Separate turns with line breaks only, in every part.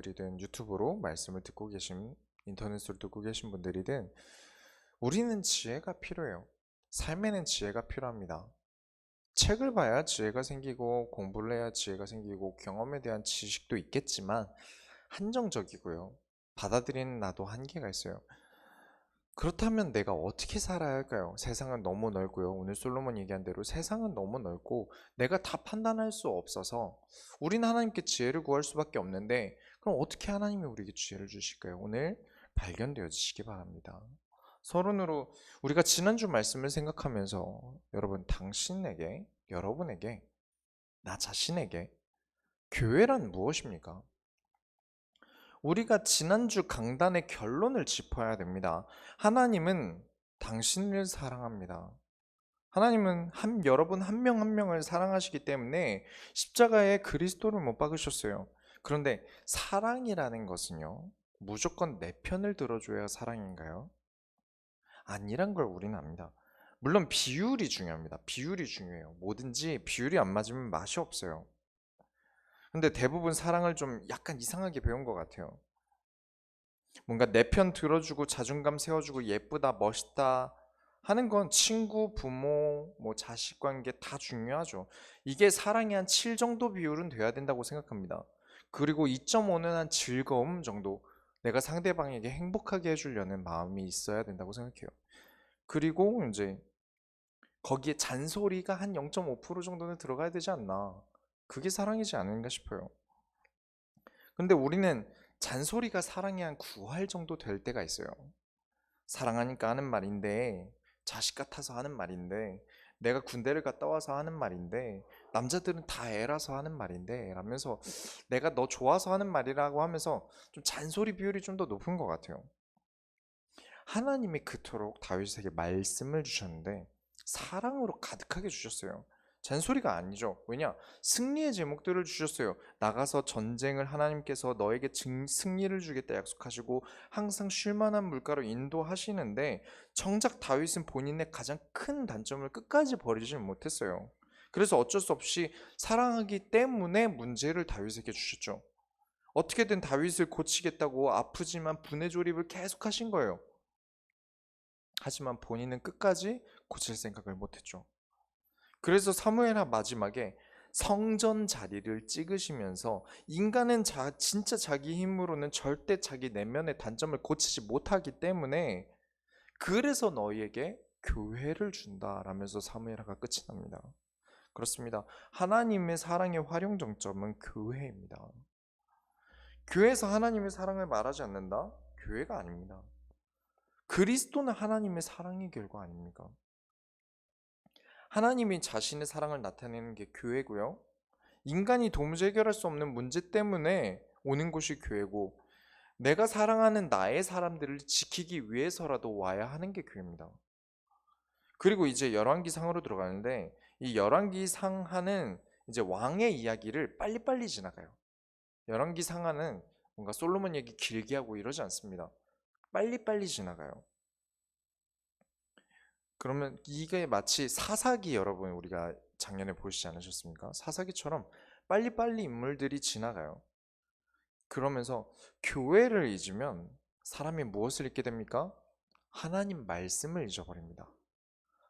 분들이든 유튜브로 말씀을 듣고 계신 인터넷으로 듣고 계신 분들이든 우리는 지혜가 필요해요. 삶에는 지혜가 필요합니다. 책을 봐야 지혜가 생기고 공부를 해야 지혜가 생기고 경험에 대한 지식도 있겠지만 한정적이고요. 받아들이는 나도 한계가 있어요. 그렇다면 내가 어떻게 살아야 할까요? 세상은 너무 넓고요. 오늘 솔로몬 얘기한 대로 세상은 너무 넓고 내가 다 판단할 수 없어서 우리는 하나님께 지혜를 구할 수밖에 없는데 그럼 어떻게 하나님이 우리에게 지혜를 주실까요? 오늘 발견되어지시기 바랍니다. 서론으로 우리가 지난주 말씀을 생각하면서 여러분 당신에게, 여러분에게, 나 자신에게 교회란 무엇입니까? 우리가 지난주 강단의 결론을 짚어야 됩니다. 하나님은 당신을 사랑합니다. 하나님은 여러분 한 명 한 명을 사랑하시기 때문에 십자가에 그리스도를 못 박으셨어요. 그런데 사랑이라는 것은요, 무조건 내 편을 들어줘야 사랑인가요? 아니란 걸 우리는 압니다. 물론 비율이 중요합니다. 비율이 중요해요. 뭐든지 비율이 안 맞으면 맛이 없어요. 근데 대부분 사랑을 좀 약간 이상하게 배운 것 같아요. 뭔가 내 편 들어주고 자존감 세워주고 예쁘다, 멋있다 하는 건 친구, 부모, 뭐 자식 관계 다 중요하죠. 이게 사랑의 한 7 정도 비율은 돼야 된다고 생각합니다. 그리고 2.5는 한 즐거움 정도. 내가 상대방에게 행복하게 해주려는 마음이 있어야 된다고 생각해요. 그리고 이제 거기에 잔소리가 한 0.5% 정도는 들어가야 되지 않나. 그게 사랑이지 않은가 싶어요. 근데 우리는 잔소리가 사랑의 한 9할 정도 될 때가 있어요. 사랑하니까 하는 말인데, 자식 같아서 하는 말인데, 내가 군대를 갔다 와서 하는 말인데, 남자들은 다 애라서 하는 말인데, 라면서 내가 너 좋아서 하는 말이라고 하면서 좀 잔소리 비율이 좀 더 높은 것 같아요. 하나님이 그토록 다윗에게 말씀을 주셨는데, 사랑으로 가득하게 주셨어요. 잔소리가 아니죠. 왜냐? 승리의 제목들을 주셨어요. 나가서 전쟁을 하나님께서 너에게 승리를 주겠다 약속하시고 항상 쉴만한 물가로 인도하시는데 정작 다윗은 본인의 가장 큰 단점을 끝까지 버리지 못했어요. 그래서 어쩔 수 없이 사랑하기 때문에 문제를 다윗에게 주셨죠. 어떻게든 다윗을 고치겠다고 아프지만 분의 조립을 계속 하신 거예요. 하지만 본인은 끝까지 고칠 생각을 못했죠. 그래서 사무엘하 마지막에 성전 자리를 찍으시면서 인간은 진짜 자기 힘으로는 절대 자기 내면의 단점을 고치지 못하기 때문에 그래서 너희에게 교회를 준다라면서 사무엘하가 끝이 납니다. 그렇습니다. 하나님의 사랑의 활용 정점은 교회입니다. 교회에서 하나님의 사랑을 말하지 않는다? 교회가 아닙니다. 그리스도는 하나님의 사랑의 결과 아닙니까? 하나님이 자신의 사랑을 나타내는 게 교회고요. 인간이 도무지 해결할 수 없는 문제 때문에 오는 곳이 교회고 내가 사랑하는 나의 사람들을 지키기 위해서라도 와야 하는 게 교회입니다. 그리고 이제 열왕기상으로 들어가는데 이 열왕기상하는 이제 왕의 이야기를 빨리빨리 지나가요. 열왕기상하는 뭔가 솔로몬 얘기 길게 하고 이러지 않습니다. 빨리빨리 지나가요. 그러면 이게 마치 사사기 여러분 우리가 작년에 보시지 않으셨습니까? 사사기처럼 빨리빨리 인물들이 지나가요. 그러면서 교회를 잊으면 사람이 무엇을 잊게 됩니까? 하나님 말씀을 잊어버립니다.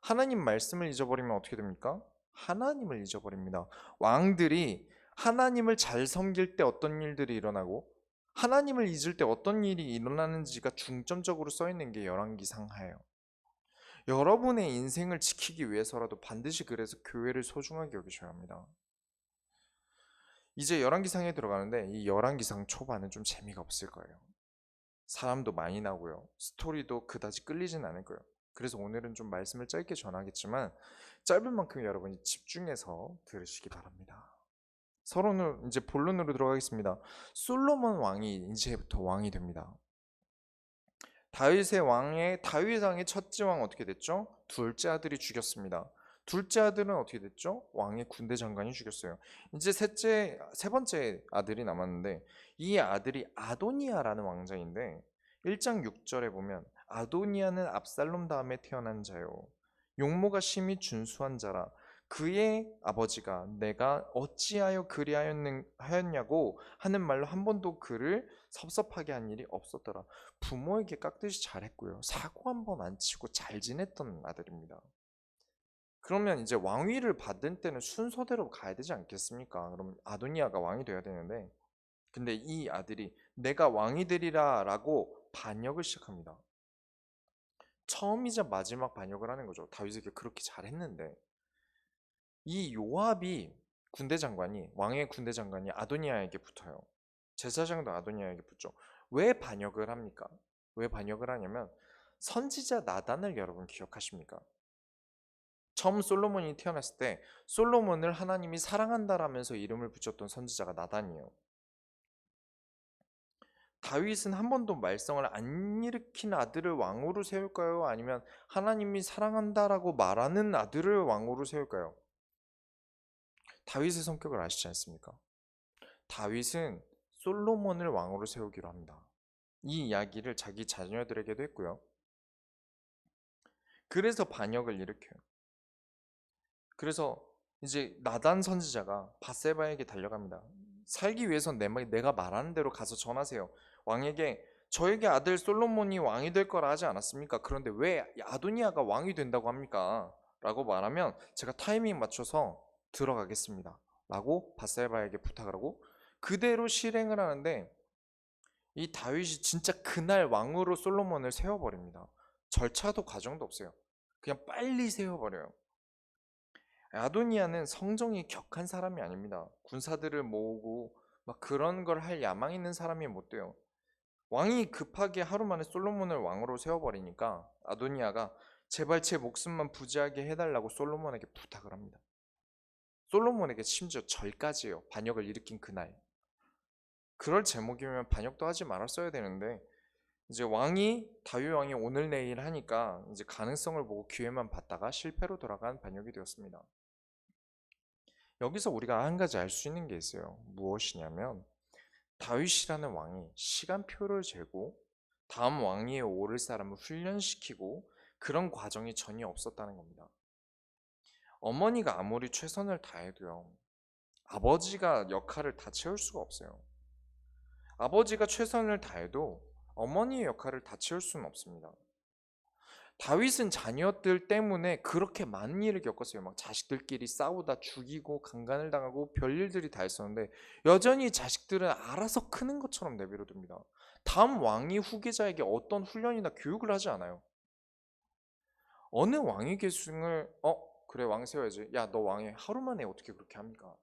하나님 말씀을 잊어버리면 어떻게 됩니까? 하나님을 잊어버립니다. 왕들이 하나님을 잘 섬길 때 어떤 일들이 일어나고 하나님을 잊을 때 어떤 일이 일어나는지가 중점적으로 써 있는 게 열왕기상하예요. 여러분의 인생을 지키기 위해서라도 반드시 그래서 교회를 소중하게 여기셔야 합니다. 이제 열왕기상에 들어가는데 이 열왕기상 초반은 좀 재미가 없을 거예요. 사람도 많이 나고요. 스토리도 그다지 끌리진 않을 거예요. 그래서 오늘은 좀 말씀을 짧게 전하겠지만 짧은 만큼 여러분이 집중해서 들으시기 바랍니다. 서론을 이제 본론으로 들어가겠습니다. 솔로몬 왕이 이제부터 왕이 됩니다. 다윗 왕의 첫째 왕 어떻게 됐죠? 둘째 아들이 죽였습니다. 둘째 아들은 어떻게 됐죠? 왕의 군대 장관이 죽였어요. 이제 세 번째 아들이 남았는데 이 아들이 아도니아라는 왕자인데 1장 6절에 보면 아도니아는 압살롬 다음에 태어난 자요. 용모가 심히 준수한 자라 그의 아버지가 내가 어찌하여 하였냐고 하는 말로 한 번도 그를 섭섭하게 한 일이 없었더라. 부모에게 깍듯이 잘했고요. 사고 한 번 안 치고 잘 지냈던 아들입니다. 그러면 이제 왕위를 받은 때는 순서대로 가야 되지 않겠습니까? 그럼 아도니아가 왕이 돼야 되는데, 근데 이 아들이 내가 왕이 되리라 라고 반역을 시작합니다. 처음이자 마지막 반역을 하는 거죠. 다윗에게 그렇게 잘했는데. 이 요압이 왕의 군대 장관이 아도니아에게 붙어요. 제사장도 아도니아에게 붙죠. 왜 반역을 합니까? 왜 반역을 하냐면 선지자 나단을 여러분 기억하십니까? 처음 솔로몬이 태어났을 때 솔로몬을 하나님이 사랑한다라면서 이름을 붙였던 선지자가 나단이에요. 다윗은 한 번도 말썽을 안 일으킨 아들을 왕으로 세울까요? 아니면 하나님이 사랑한다라고 말하는 아들을 왕으로 세울까요? 다윗의 성격을 아시지 않습니까? 다윗은 솔로몬을 왕으로 세우기로 합니다. 이 이야기를 자기 자녀들에게도 했고요. 그래서 반역을 일으켜요. 그래서 이제 나단 선지자가 밧세바에게 달려갑니다. 살기 위해선 내가 말하는 대로 가서 전하세요. 왕에게 저에게 아들 솔로몬이 왕이 될 거라 하지 않았습니까? 그런데 왜 아도니아가 왕이 된다고 합니까? 라고 말하면 제가 타이밍 맞춰서 들어가겠습니다. 라고 밧세바에게 부탁을 하고 그대로 실행을 하는데 이 다윗이 진짜 그날 왕으로 솔로몬을 세워버립니다. 절차도 과정도 없어요. 그냥 빨리 세워버려요. 아도니아는 성정이 격한 사람이 아닙니다. 군사들을 모으고 막 그런 걸 할 야망 있는 사람이 못 돼요. 왕이 급하게 하루 만에 솔로몬을 왕으로 세워버리니까 아도니아가 제발 제 목숨만 부지하게 해달라고 솔로몬에게 부탁을 합니다. 솔로몬에게 심지어 절까지 해요. 반역을 일으킨 그날. 그럴 제목이면 반역도 하지 말았어야 되는데 이제 다윗 왕이 오늘 내일 하니까 이제 가능성을 보고 기회만 봤다가 실패로 돌아간 반역이 되었습니다. 여기서 우리가 한 가지 알 수 있는 게 있어요. 무엇이냐면 다윗이라는 왕이 시간표를 재고 다음 왕위에 오를 사람을 훈련시키고 그런 과정이 전혀 없었다는 겁니다. 어머니가 아무리 최선을 다해도요. 아버지가 역할을 다 채울 수가 없어요. 아버지가 최선을 다해도 어머니의 역할을 다 채울 수는 없습니다. 다윗은 자녀들 때문에 그렇게 많은 일을 겪었어요. 막 자식들끼리 싸우다 죽이고 강간을 당하고 별일들이 다 있었는데 여전히 자식들은 알아서 크는 것처럼 내버려둡니다. 다음 왕이 후계자에게 어떤 훈련이나 교육을 하지 않아요. 어느 왕위 계승을 그래 왕 세워야지. 야 너 왕해. 하루 만에 어떻게 그렇게 합니까?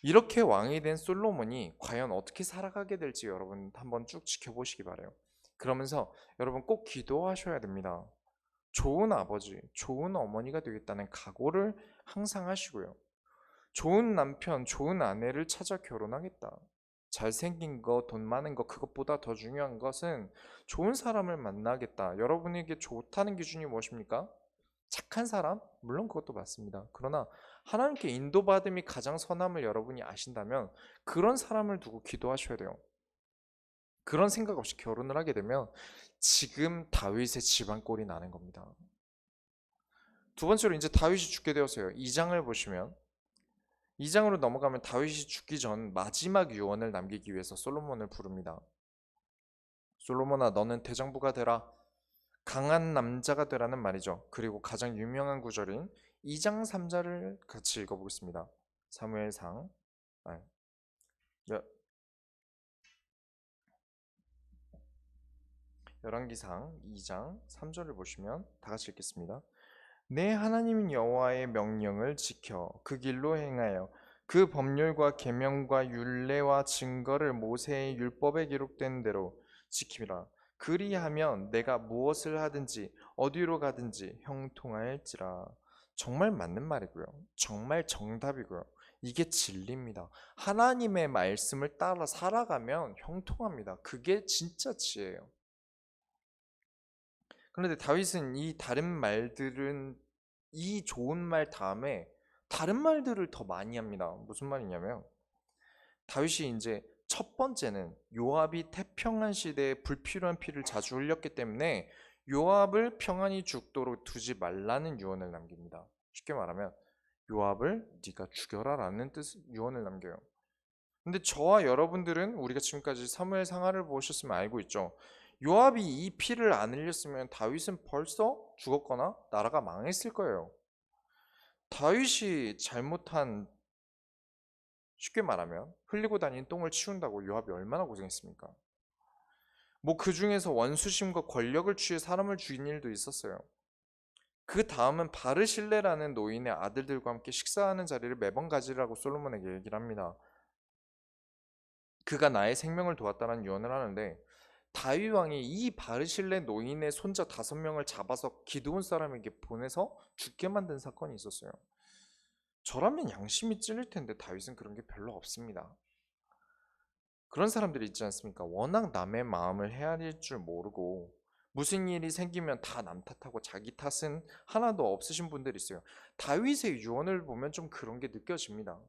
이렇게 왕이 된 솔로몬이 과연 어떻게 살아가게 될지 여러분 한번 쭉 지켜보시기 바래요. 그러면서 여러분 꼭 기도하셔야 됩니다. 좋은 아버지, 좋은 어머니가 되겠다는 각오를 항상 하시고요. 좋은 남편, 좋은 아내를 찾아 결혼하겠다. 잘생긴 거, 돈 많은 거, 그것보다 더 중요한 것은 좋은 사람을 만나겠다. 여러분에게 좋다는 기준이 무엇입니까? 착한 사람? 물론 그것도 맞습니다. 그러나 하나님께 인도받음이 가장 선함을 여러분이 아신다면 그런 사람을 두고 기도하셔야 돼요. 그런 생각 없이 결혼을 하게 되면 지금 다윗의 집안 꼴이 나는 겁니다. 두 번째로 이제 다윗이 죽게 되었어요. 2장을 보시면 2장으로 넘어가면 다윗이 죽기 전 마지막 유언을 남기기 위해서 솔로몬을 부릅니다. 솔로몬아 너는 대장부가 되라. 강한 남자가 되라는 말이죠. 그리고 가장 유명한 구절인 2장 3절을 같이 읽어보겠습니다. 사무엘상 11기상 2장 3절을 보시면 다 같이 읽겠습니다. 내 하나님 여호와의 명령을 지켜 그 길로 행하여 그 법률과 계명과 율례와 증거를 모세의 율법에 기록된 대로 지키라. 그리하면 내가 무엇을 하든지 어디로 가든지 형통할지라. 정말 맞는 말이고요. 정말 정답이고요. 이게 진리입니다. 하나님의 말씀을 따라 살아가면 형통합니다. 그게 진짜 지혜예요. 그런데 다윗은 이 좋은 말 다음에 다른 말들을 더 많이 합니다. 무슨 말이냐면 다윗이 이제 첫 번째는 요압이 태평한 시대에 불필요한 피를 자주 흘렸기 때문에 요압을 평안히 죽도록 두지 말라는 유언을 남깁니다. 쉽게 말하면 요압을 네가 죽여라라는 뜻 유언을 남겨요. 근데 저와 여러분들은 우리가 지금까지 사무엘 상하를 보셨으면 알고 있죠. 요압이 이 피를 안 흘렸으면 다윗은 벌써 죽었거나 나라가 망했을 거예요. 다윗이 잘못한, 쉽게 말하면 흘리고 다닌 똥을 치운다고 요압이 얼마나 고생했습니까? 뭐 그 중에서 원수심과 권력을 취해 사람을 죽인 일도 있었어요. 그 다음은 바르실레라는 노인의 아들들과 함께 식사하는 자리를 매번 가지라고 솔로몬에게 얘기를 합니다. 그가 나의 생명을 도왔다는 유언을 하는데, 다윗 왕이 이 바르실레 노인의 손자 5명을 잡아서 기드온 사람에게 보내서 죽게 만든 사건이 있었어요. 저라면 양심이 찔릴 텐데 다윗은 그런 게 별로 없습니다. 그런 사람들이 있지 않습니까? 워낙 남의 마음을 헤아릴 줄 모르고 무슨 일이 생기면 다 남 탓하고 자기 탓은 하나도 없으신 분들이 있어요. 다윗의 유언을 보면 좀 그런 게 느껴집니다.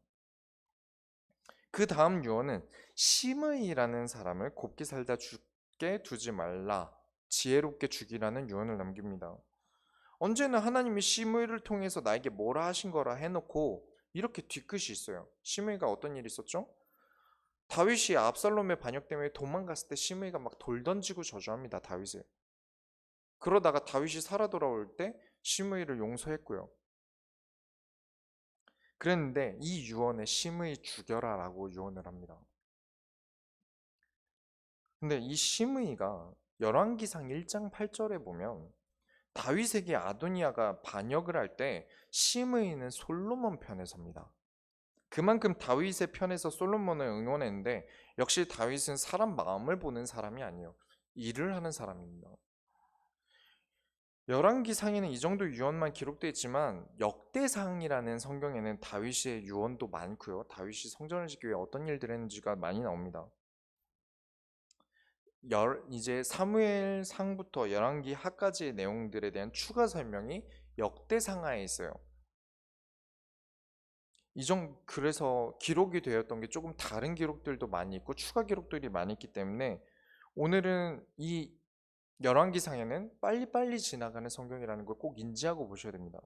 그 다음 유언은 시므이라는 사람을 곱게 살다 죽게 두지 말라, 지혜롭게 죽이라는 유언을 남깁니다. 언제나 하나님이 시므이를 통해서 나에게 뭐라 하신 거라 해놓고 이렇게 뒤끝이 있어요. 시므이가 어떤 일이 있었죠? 다윗이 압살롬의 반역 때문에 도망갔을 때 시므이가 막 돌 던지고 저주합니다, 다윗을. 그러다가 다윗이 살아 돌아올 때 시므이를 용서했고요. 그랬는데 이 유언에 시므이 죽여라라고 유언을 합니다. 근데 이 시므이가 열왕기상 1장 8절에 보면 다윗에게 아도니아가 반역을 할 때 시므이는 솔로몬 편에 섭니다. 그만큼 다윗의 편에서 솔로몬을 응원했는데, 역시 다윗은 사람 마음을 보는 사람이 아니에요. 일을 하는 사람입니다. 열왕기상에는 이 정도 유언만 기록되어 있지만 역대상이라는 성경에는 다윗의 유언도 많고요. 다윗이 성전을 짓기 위해 어떤 일들을 했는지가 많이 나옵니다. 이제 사무엘 상부터 열왕기 하까지의 내용들에 대한 추가 설명이 역대상하에 있어요. 그래서 기록이 되었던 게 조금 다른 기록들도 많이 있고 추가 기록들이 많이 있기 때문에 오늘은 이 열왕기상에는 빨리빨리 지나가는 성경이라는 걸 꼭 인지하고 보셔야 됩니다.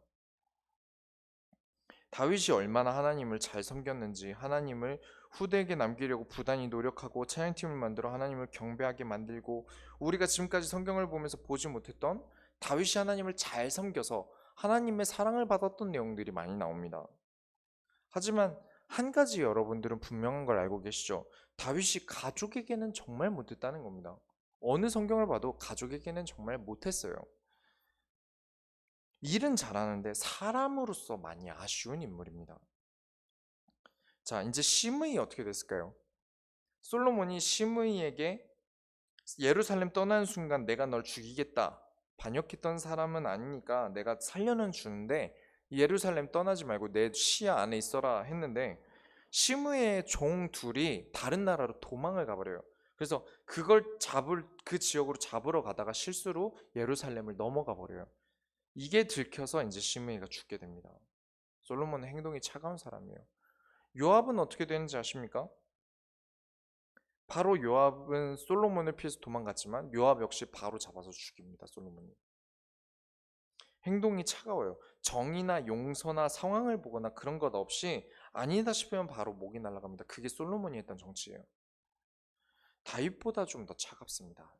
다윗이 얼마나 하나님을 잘 섬겼는지, 하나님을 후대에게 남기려고 부단히 노력하고 찬양팀을 만들어 하나님을 경배하게 만들고, 우리가 지금까지 성경을 보면서 보지 못했던 다윗이 하나님을 잘 섬겨서 하나님의 사랑을 받았던 내용들이 많이 나옵니다. 하지만 한 가지 여러분들은 분명한 걸 알고 계시죠? 다윗이 가족에게는 정말 못했다는 겁니다. 어느 성경을 봐도 가족에게는 정말 못했어요. 일은 잘하는데 사람으로서 많이 아쉬운 인물입니다. 자, 이제 시므이 어떻게 됐을까요? 솔로몬이 시므이에게 예루살렘 떠나는 순간 내가 널 죽이겠다. 반역했던 사람은 아니니까 내가 살려는 주는데 예루살렘 떠나지 말고 내 시야 안에 있어라 했는데, 시므이의 종 둘이 다른 나라로 도망을 가버려요. 그래서 그 지역으로 잡으러 가다가 실수로 예루살렘을 넘어가 버려요. 이게 들켜서 이제 시므이가 죽게 됩니다. 솔로몬은 행동이 차가운 사람이에요. 요압은 어떻게 되는지 아십니까? 바로 요압은 솔로몬을 피해서 도망갔지만 요압 역시 바로 잡아서 죽입니다. 솔로몬이. 행동이 차가워요. 정의나 용서나 상황을 보거나 그런 것 없이 아니다 싶으면 바로 목이 날아갑니다. 그게 솔로몬이 했던 정치예요. 다윗보다 좀 더 차갑습니다.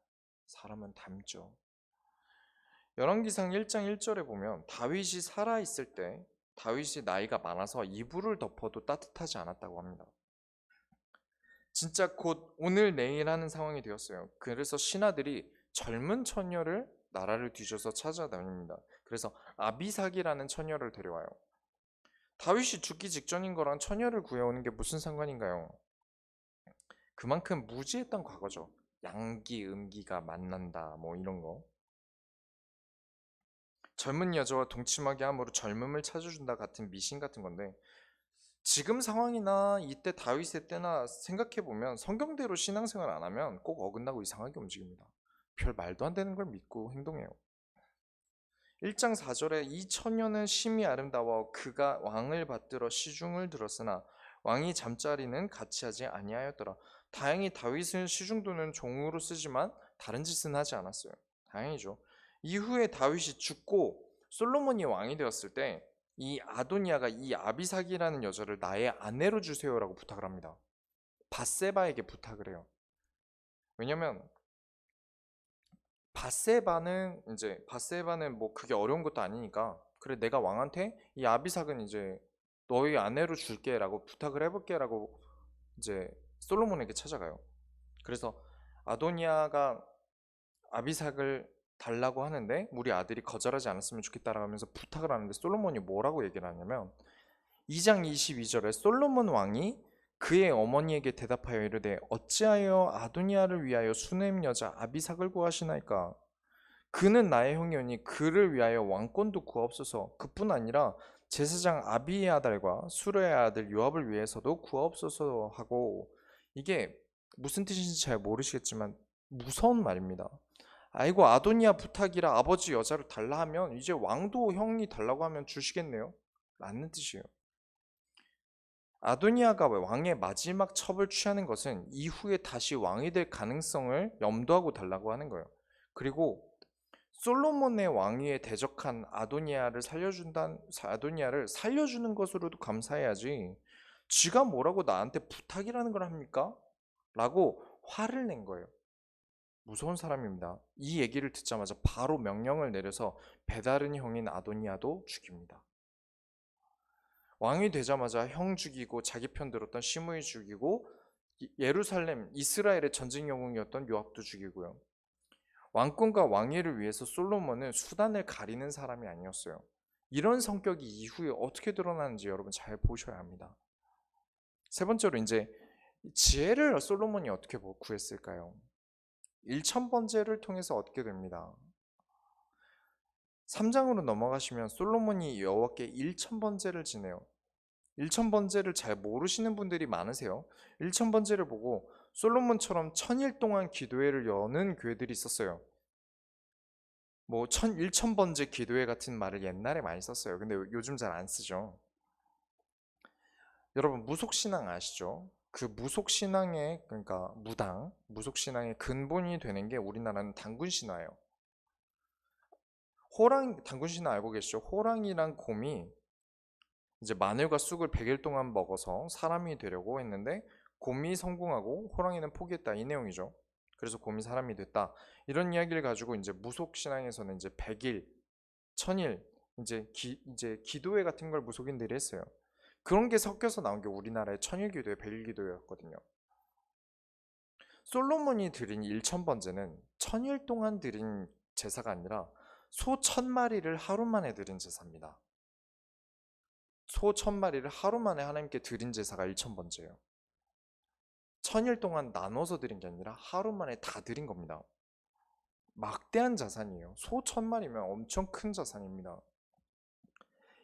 사람은 닮죠. 열왕기상 1장 1절에 보면 다윗이 살아있을 때 다윗이 나이가 많아서 이불을 덮어도 따뜻하지 않았다고 합니다. 진짜 곧 오늘 내일 하는 상황이 되었어요. 그래서 신하들이 젊은 처녀를 나라를 뒤져서 찾아다닙니다. 그래서 아비삭이라는 처녀를 데려와요. 다윗이 죽기 직전인 거랑 처녀를 구해오는 게 무슨 상관인가요? 그만큼 무지했던 과거죠. 양기, 음기가 만난다, 뭐 이런 거. 젊은 여자와 동침하게 함으로 젊음을 찾아준다 같은 미신 같은 건데, 지금 상황이나 이때 다윗의 때나 생각해보면 성경대로 신앙생활 안 하면 꼭 어긋나고 이상하게 움직입니다. 별 말도 안 되는 걸 믿고 행동해요. 1장 4절에 이 처녀는 심히 아름다워 그가 왕을 받들어 시중을 들었으나 왕이 잠자리는 같이 하지 아니하였더라. 다행히 다윗은 시중도는 종으로 쓰지만 다른 짓은 하지 않았어요. 다행이죠. 이후에 다윗이 죽고 솔로몬이 왕이 되었을 때 이 아도니아가 이 아비삭이라는 여자를 나의 아내로 주세요라고 부탁을 합니다. 밧세바에게 부탁을 해요. 왜냐면 밧세바는 뭐 그게 어려운 것도 아니니까, 그래 내가 왕한테 이 아비삭은 이제 너희 아내로 줄게라고 부탁을 해볼게라고 이제 솔로몬에게 찾아가요. 그래서 아도니아가 아비삭을 달라고 하는데 우리 아들이 거절하지 않았으면 좋겠다라고 하면서 부탁을 하는데, 솔로몬이 뭐라고 얘기를 하냐면 2장 22절에 솔로몬 왕이 그의 어머니에게 대답하여 이르되 어찌하여 아도니아를 위하여 수냄 여자 아비삭을 구하시나이까? 그는 나의 형이오니 그를 위하여 왕권도 구하옵소서. 그뿐 아니라 제사장 아비의 아들과 수르의 아들 요압을 위해서도 구하옵소서 하고, 이게 무슨 뜻인지 잘 모르시겠지만 무서운 말입니다. 아이고, 아도니아 부탁이라 아버지 여자를 달라 하면 이제 왕도 형이 달라고 하면 주시겠네요? 라는 뜻이에요. 아도니아가 왕의 마지막 첩을 취하는 것은 이후에 다시 왕이 될 가능성을 염두하고 달라고 하는 거예요. 그리고 솔로몬의 왕위에 대적한 아도니아를 살려주는 것으로도 감사해야지, 쥐가 뭐라고 나한테 부탁이라는 걸 합니까? 라고 화를 낸 거예요. 무서운 사람입니다. 이 얘기를 듣자마자 바로 명령을 내려서 베다른 형인 아도니아도 죽입니다. 왕이 되자마자 형 죽이고 자기 편 들었던 시므이 죽이고 예루살렘 이스라엘의 전쟁 영웅이었던 요압도 죽이고요. 왕권과 왕위를 위해서 솔로몬은 수단을 가리는 사람이 아니었어요. 이런 성격이 이후에 어떻게 드러나는지 여러분 잘 보셔야 합니다. 세 번째로 이제 지혜를 솔로몬이 어떻게 구했을까요? 1000번제를 통해서 얻게 됩니다. 3장으로 넘어가시면 솔로몬이 여호와께 1000번제를 지내요. 1000번제를 잘 모르시는 분들이 많으세요. 1000번제를 보고 솔로몬처럼 1000일 동안 기도회를 여는 교회들이 있었어요. 뭐 1000번제 기도회 같은 말을 옛날에 많이 썼어요. 근데 요즘 잘 안 쓰죠. 여러분 무속신앙 아시죠? 그 무속신앙의, 그러니까 무속신앙의 근본이 되는 게 우리나라는 당군신화예요. 당군신화 알고 계시죠? 호랑이랑 곰이 이제 마늘과 쑥을 100일 동안 먹어서 사람이 되려고 했는데 곰이 성공하고 호랑이는 포기했다, 이 내용이죠. 그래서 곰이 사람이 됐다. 이런 이야기를 가지고 이제 무속 신앙에서는 이제 100일, 1000일 이제 기도회 같은 걸 무속인들이 했어요. 그런 게 섞여서 나온 게 우리나라의 1000일 기도회, 100일 기도회였거든요. 솔로몬이 드린 1000번제는 1000일 동안 드린 제사가 아니라 소 1000마리를 하루 만에 드린 제사입니다. 소 1000마리를 하루 만에 하나님께 드린 제사가 1000번째예요. 1000일 동안 나눠서 드린 게 아니라 하루 만에 다 드린 겁니다. 막대한 자산이에요. 소 1000마리면 엄청 큰 자산입니다.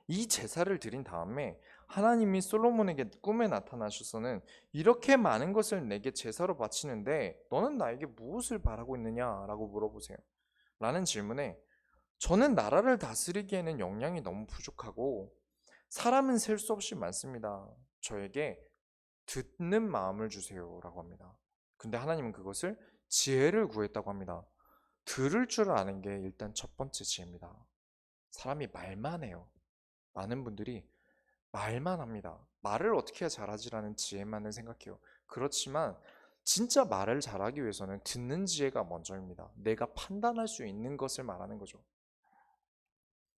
이 제사를 드린 다음에 하나님이 솔로몬에게 꿈에 나타나셔서는 이렇게 많은 것을 내게 제사로 바치는데 너는 나에게 무엇을 바라고 있느냐라고 물어보세요. 라는 질문에 저는 나라를 다스리기에는 역량이 너무 부족하고 사람은 셀 수 없이 많습니다. 저에게 듣는 마음을 주세요 라고 합니다. 근데 하나님은 그것을 지혜를 구했다고 합니다. 들을 줄 아는 게 일단 첫 번째 지혜입니다. 사람이 말만 해요. 많은 분들이 말만 합니다. 말을 어떻게 해야 잘하지라는 지혜만을 생각해요. 그렇지만 진짜 말을 잘하기 위해서는 듣는 지혜가 먼저입니다. 내가 판단할 수 있는 것을 말하는 거죠.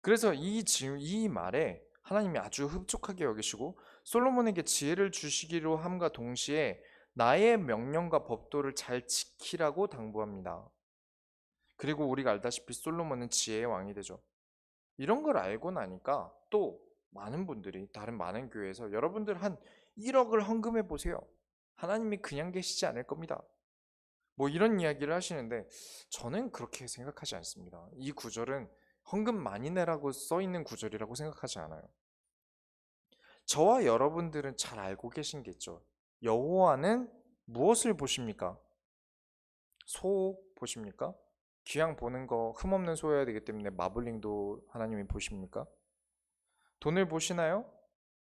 그래서 이 말에 하나님이 아주 흡족하게 여기시고 솔로몬에게 지혜를 주시기로 함과 동시에 나의 명령과 법도를 잘 지키라고 당부합니다. 그리고 우리가 알다시피 솔로몬은 지혜의 왕이 되죠. 이런 걸 알고 나니까 또 많은 분들이 다른 많은 교회에서 여러분들 한 1억을 헌금해 보세요. 하나님이 그냥 계시지 않을 겁니다. 뭐 이런 이야기를 하시는데 저는 그렇게 생각하지 않습니다. 이 구절은 헌금 많이 내라고 써 있는 구절이라고 생각하지 않아요. 저와 여러분들은 잘 알고 계신 게 있죠. 여호와는 무엇을 보십니까? 소 보십니까? 귀양 보는 거 흠없는 소여야 되기 때문에 마블링도 하나님이 보십니까? 돈을 보시나요?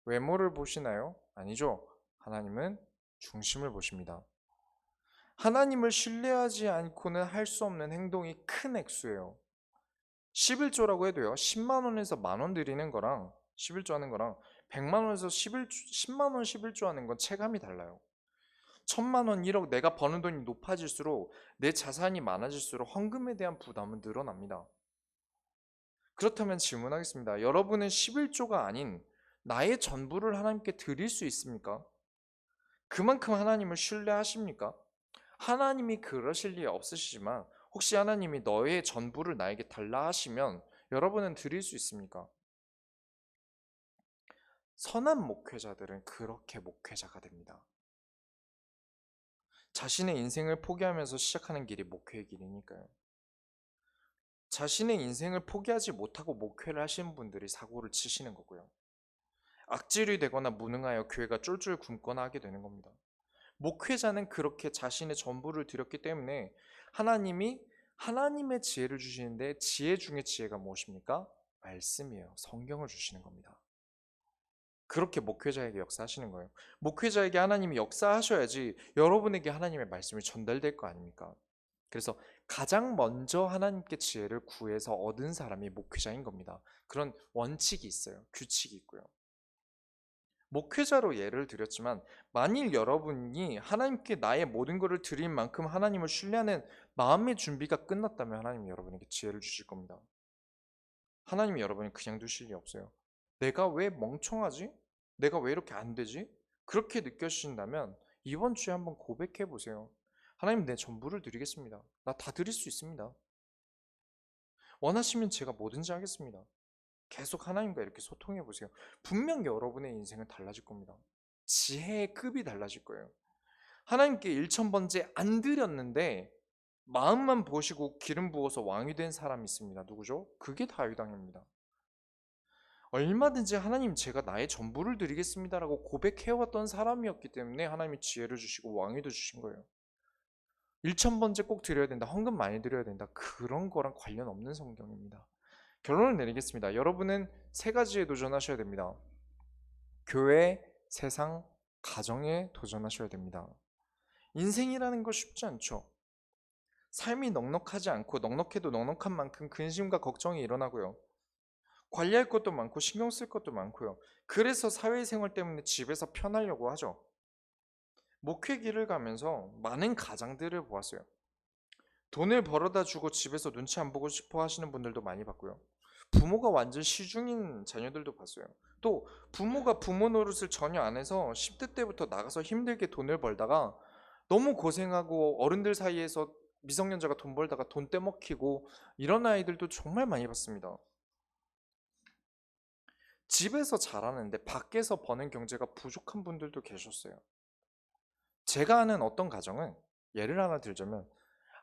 외모를 보시나요? 아니죠. 하나님은 중심을 보십니다. 하나님을 신뢰하지 않고는 할 수 없는 행동이 큰 액수예요. 11조라고 해도요, 10만 원에서 10,000원 드리는 거랑 11조 하는 거랑 100만 원에서 10만 원 11조 하는 건 체감이 달라요. 1000만 원, 1억 내가 버는 돈이 높아질수록 내 자산이 많아질수록 헌금에 대한 부담은 늘어납니다. 그렇다면 질문하겠습니다. 여러분은 11조가 아닌 나의 전부를 하나님께 드릴 수 있습니까? 그만큼 하나님을 신뢰하십니까? 하나님이 그러실 리 없으시지만 혹시 하나님이 너의 전부를 나에게 달라 하시면 여러분은 드릴 수 있습니까? 선한 목회자들은 그렇게 목회자가 됩니다. 자신의 인생을 포기하면서 시작하는 길이 목회의 길이니까요. 자신의 인생을 포기하지 못하고 목회를 하시는 분들이 사고를 치시는 거고요. 악질이 되거나 무능하여 교회가 쫄쫄 굶거나 하게 되는 겁니다. 목회자는 그렇게 자신의 전부를 드렸기 때문에 하나님이 하나님의 지혜를 주시는데 지혜 중에 지혜가 무엇입니까? 말씀이에요. 성경을 주시는 겁니다. 그렇게 목회자에게 역사하시는 거예요. 목회자에게 하나님이 역사하셔야지 여러분에게 하나님의 말씀이 전달될 거 아닙니까? 그래서 가장 먼저 하나님께 지혜를 구해서 얻은 사람이 목회자인 겁니다. 그런 원칙이 있어요. 규칙이 있고요. 목회자로 예를 들었지만 만일 여러분이 하나님께 나의 모든 것을 드린 만큼 하나님을 신뢰하는 마음의 준비가 끝났다면 하나님이 여러분에게 지혜를 주실 겁니다. 하나님이 여러분을 그냥 두실 리 없어요. 내가 왜 멍청하지? 내가 왜 이렇게 안 되지? 그렇게 느껴지신다면 이번 주에 한번 고백해 보세요. 하나님, 내 전부를 드리겠습니다. 나 다 드릴 수 있습니다. 원하시면 제가 뭐든지 하겠습니다. 계속 하나님과 이렇게 소통해 보세요. 분명 여러분의 인생은 달라질 겁니다. 지혜의 급이 달라질 거예요. 하나님께 1,000번째 안 드렸는데 마음만 보시고 기름 부어서 왕이 된 사람이 있습니다. 누구죠? 그게 다윗왕입니다. 얼마든지 하나님, 제가 나의 전부를 드리겠습니다라고 고백해왔던 사람이었기 때문에 하나님이 지혜를 주시고 왕위도 주신 거예요. 1,000번째 꼭 드려야 된다, 헌금 많이 드려야 된다, 그런 거랑 관련 없는 성경입니다. 결론을 내리겠습니다. 여러분은 세 가지에 도전하셔야 됩니다. 교회, 세상, 가정에 도전하셔야 됩니다. 인생이라는 거 쉽지 않죠. 삶이 넉넉하지 않고 넉넉해도 넉넉한 만큼 근심과 걱정이 일어나고요. 관리할 것도 많고 신경 쓸 것도 많고요. 그래서 사회생활 때문에 집에서 편하려고 하죠. 목회 길을 가면서 많은 가장들을 보았어요. 돈을 벌어다 주고 집에서 눈치 안 보고 싶어 하시는 분들도 많이 봤고요. 부모가 완전 시중인 자녀들도 봤어요. 또 부모가 부모 노릇을 전혀 안 해서 10대 때부터 나가서 힘들게 돈을 벌다가 너무 고생하고 어른들 사이에서 미성년자가 돈 벌다가 돈 떼먹히고 이런 아이들도 정말 많이 봤습니다. 집에서 잘하는데 밖에서 버는 경제가 부족한 분들도 계셨어요. 제가 아는 어떤 가정은 예를 하나 들자면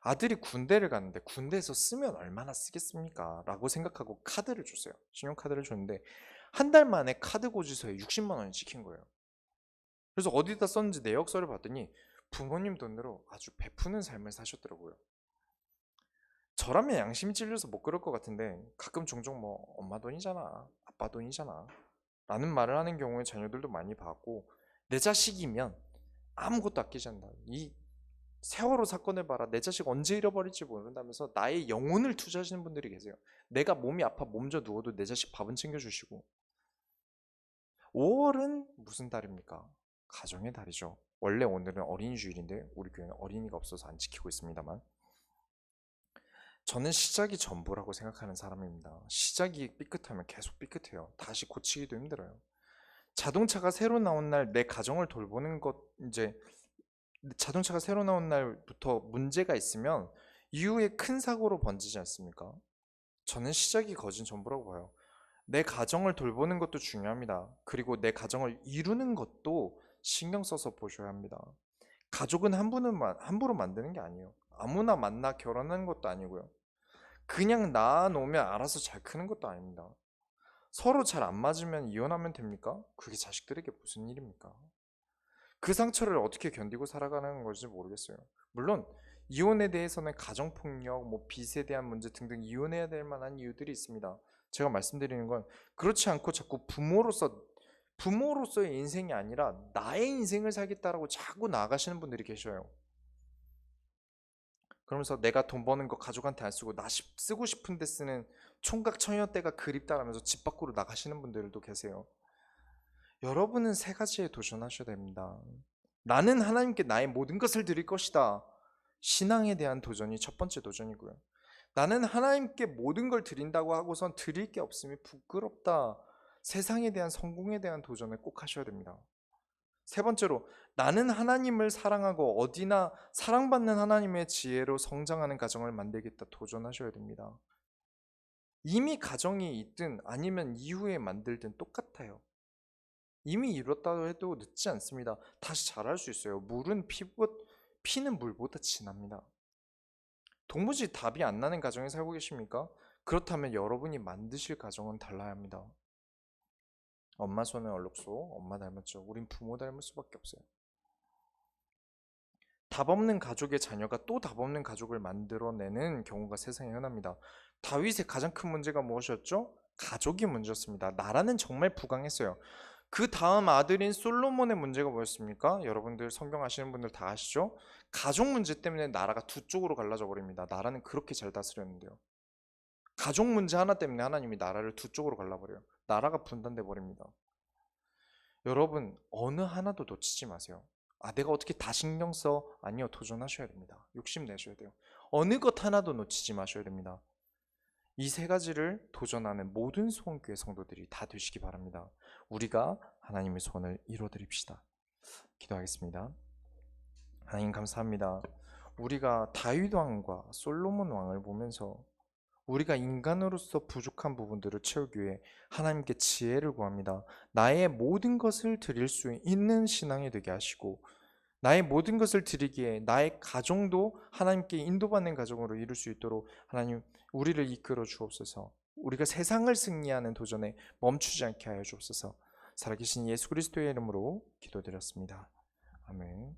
아들이 군대를 갔는데 군대에서 쓰면 얼마나 쓰겠습니까? 라고 생각하고 카드를 줬어요. 신용카드를 줬는데 한 달 만에 카드 고지서에 60만 원이 찍힌 거예요. 그래서 어디다 썼는지 내역서를 봤더니 부모님 돈으로 아주 베푸는 삶을 사셨더라고요. 저라면 양심이 찔려서 못 그럴 것 같은데 가끔 종종 뭐 엄마 돈이잖아, 아빠 돈이잖아 라는 말을 하는 경우에 자녀들도 많이 봤고, 내 자식이면 아무것도 아끼지 않는다. 이 세월호 사건을 봐라. 내 자식 언제 잃어버릴지 모른다면서 나의 영혼을 투자하시는 분들이 계세요. 내가 몸이 아파 몸져 누워도 내 자식 밥은 챙겨주시고. 5월은 무슨 달입니까? 가정의 달이죠. 원래 오늘은 어린이 주일인데 우리 교회는 어린이가 없어서 안 지키고 있습니다만, 저는 시작이 전부라고 생각하는 사람입니다. 시작이 삐끗하면 계속 삐끗해요. 다시 고치기도 힘들어요. 자동차가 새로 나온 날 내 가정을 돌보는 것, 이제 자동차가 새로 나온 날부터 문제가 있으면 이후에 큰 사고로 번지지 않습니까? 저는 시작이 거진 전부라고 봐요. 내 가정을 돌보는 것도 중요합니다. 그리고 내 가정을 이루는 것도 신경 써서 보셔야 합니다. 가족은 함부로 만드는 게 아니에요. 아무나 만나 결혼하는 것도 아니고요. 그냥 낳아놓으면 알아서 잘 크는 것도 아닙니다. 서로 잘 안 맞으면 이혼하면 됩니까? 그게 자식들에게 무슨 일입니까? 그 상처를 어떻게 견디고 살아가는 건지 모르겠어요. 물론 이혼에 대해서는 가정폭력, 뭐 빚에 대한 문제 등등 이혼해야 될 만한 이유들이 있습니다. 제가 말씀드리는 건 그렇지 않고 자꾸 부모로서의 인생이 아니라 나의 인생을 살겠다라고 자꾸 나아가시는 분들이 계셔요. 그러면서 내가 돈 버는 거 가족한테 안 쓰고 나 쓰고 싶은데 쓰는 총각 처녀 때가 그립다라면서 집 밖으로 나가시는 분들도 계세요. 여러분은 세 가지에 도전하셔야 됩니다. 나는 하나님께 나의 모든 것을 드릴 것이다. 신앙에 대한 도전이 첫 번째 도전이고요. 나는 하나님께 모든 걸 드린다고 하고선 드릴 게 없음이 부끄럽다. 세상에 대한 성공에 대한 도전을 꼭 하셔야 됩니다. 세 번째로, 나는 하나님을 사랑하고 어디나 사랑받는 하나님의 지혜로 성장하는 가정을 만들겠다. 도전하셔야 됩니다. 이미 가정이 있든 아니면 이후에 만들든 똑같아요. 이미 이뤘다고 해도 늦지 않습니다. 다시 잘할 수 있어요. 피는 물보다 진합니다. 도무지 답이 안 나는 가정에 살고 계십니까? 그렇다면 여러분이 만드실 가정은 달라야 합니다. 엄마 손은 얼룩소, 엄마 닮았죠. 우린 부모 닮을 수밖에 없어요. 답 없는 가족의 자녀가 또 답 없는 가족을 만들어내는 경우가 세상에 흔합니다. 다윗의 가장 큰 문제가 무엇이었죠? 가족이 문제였습니다. 나라는 정말 부강했어요. 그 다음 아들인 솔로몬의 문제가 뭐였습니까? 여러분들 성경 아시는 분들 다 아시죠? 가족 문제 때문에 나라가 두 쪽으로 갈라져 버립니다. 나라는 그렇게 잘 다스렸는데요. 가족 문제 하나 때문에 하나님이 나라를 두 쪽으로 갈라버려요. 나라가 분단돼 버립니다. 여러분, 어느 하나도 놓치지 마세요. 내가 어떻게 다 신경 써? 아니요, 도전하셔야 됩니다. 욕심내셔야 돼요. 어느 것 하나도 놓치지 마셔야 됩니다. 이 세 가지를 도전하는 모든 소원교회 성도들이 다 되시기 바랍니다. 우리가 하나님의 소원을 이루어드립시다. 기도하겠습니다. 하나님 감사합니다. 우리가 다윗 왕과 솔로몬 왕을 보면서 우리가 인간으로서 부족한 부분들을 채우기 위해 하나님께 지혜를 구합니다. 나의 모든 것을 드릴 수 있는 신앙이 되게 하시고 나의 모든 것을 드리기에 나의 가정도 하나님께 인도받는 가정으로 이룰 수 있도록 하나님 우리를 이끌어 주옵소서. 우리가 세상을 승리하는 도전에 멈추지 않게 하여 주옵소서. 살아계신 예수 그리스도의 이름으로 기도드렸습니다. 아멘.